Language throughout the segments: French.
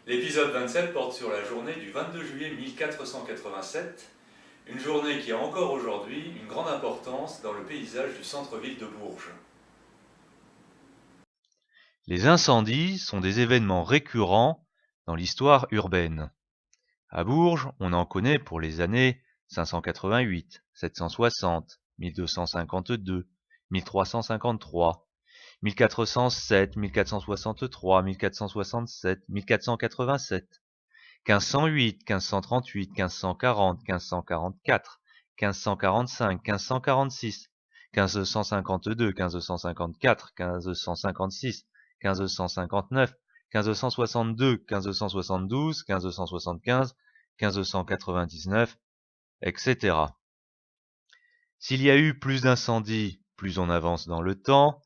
L'épisode 27 porte sur la journée du 22 juillet 1487, une journée qui a encore aujourd'hui une grande importance dans le paysage du centre-ville de Bourges. Les incendies sont des événements récurrents dans l'histoire urbaine. À Bourges, on en connaît pour les années 588, 760, 1252, 1353, 1407, 1463, 1467, 1487, 1508, 1538, 1540, 1544, 1545, 1546, 1552, 1554, 1556, 1559, 1562, 1572, 1575, 1599, etc. S'il y a eu plus d'incendies, plus on avance dans le temps,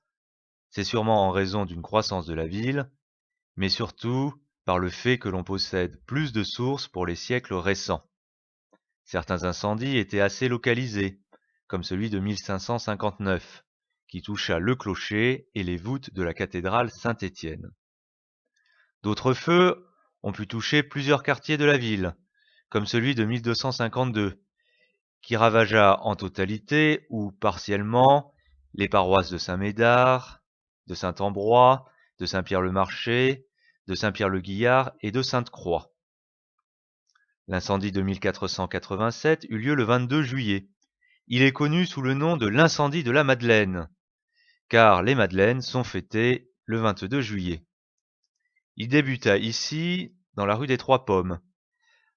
c'est sûrement en raison d'une croissance de la ville, mais surtout par le fait que l'on possède plus de sources pour les siècles récents. Certains incendies étaient assez localisés, comme celui de 1559, qui toucha le clocher et les voûtes de la cathédrale Saint-Étienne. D'autres feux ont pu toucher plusieurs quartiers de la ville, comme celui de 1252, qui ravagea en totalité ou partiellement les paroisses de Saint-Médard, de Saint-Ambroise, de Saint-Pierre-le-Marché, de Saint-Pierre-le-Guillard et de Sainte-Croix. L'incendie de 1487 eut lieu le 22 juillet. Il est connu sous le nom de l'incendie de la Madeleine, car les Madeleines sont fêtées le 22 juillet. Il débuta ici, dans la rue des Trois Pommes,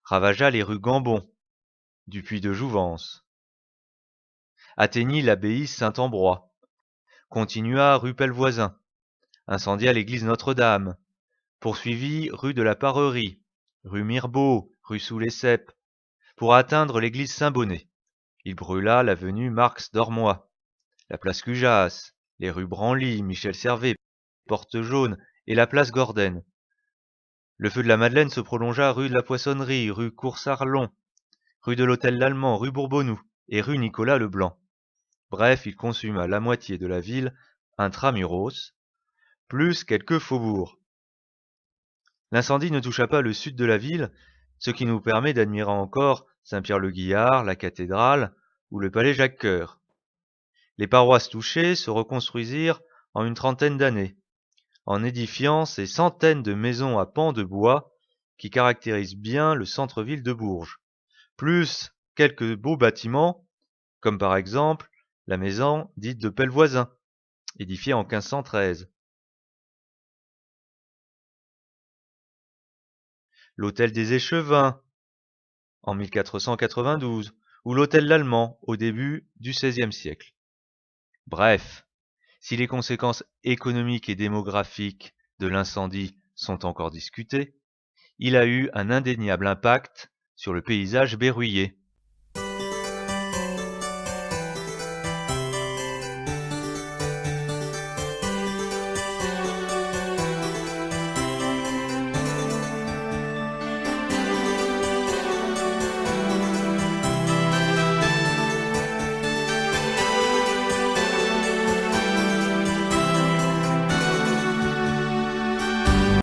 ravagea les rues Gambon, du Puy de Jouvence, atteignit l'abbaye Saint-Ambroise, continua rue Pellevoisin, incendia l'église Notre-Dame, poursuivit rue de la Parerie, rue Mirbeau, rue sous les Cèpes, pour atteindre l'église Saint-Bonnet. Il brûla l'avenue Marx d'Ormois, la place Cujas, les rues Branly, Michel Servet, Porte Jaune et la place Gordenne. Le feu de la Madeleine se prolongea rue de la Poissonnerie, rue Cours-Sarlon, rue de l'Hôtel Lallemand, rue Bourbonnoux et rue Nicolas Leblanc. Bref, il consuma la moitié de la ville intramuros, plus quelques faubourgs. L'incendie ne toucha pas le sud de la ville, ce qui nous permet d'admirer encore Saint-Pierre-le-Guillard, la cathédrale ou le palais Jacques-Cœur. Les paroisses touchées se reconstruisirent en une trentaine d'années, en édifiant ces centaines de maisons à pans de bois qui caractérisent bien le centre-ville de Bourges, plus quelques beaux bâtiments, comme par exemple la maison dite de Pellevoisin, édifiée en 1513. L'hôtel des Échevins, en 1492, ou l'hôtel Lallemand, au début du XVIe siècle. Bref, si les conséquences économiques et démographiques de l'incendie sont encore discutées, il a eu un indéniable impact sur le paysage berruyer.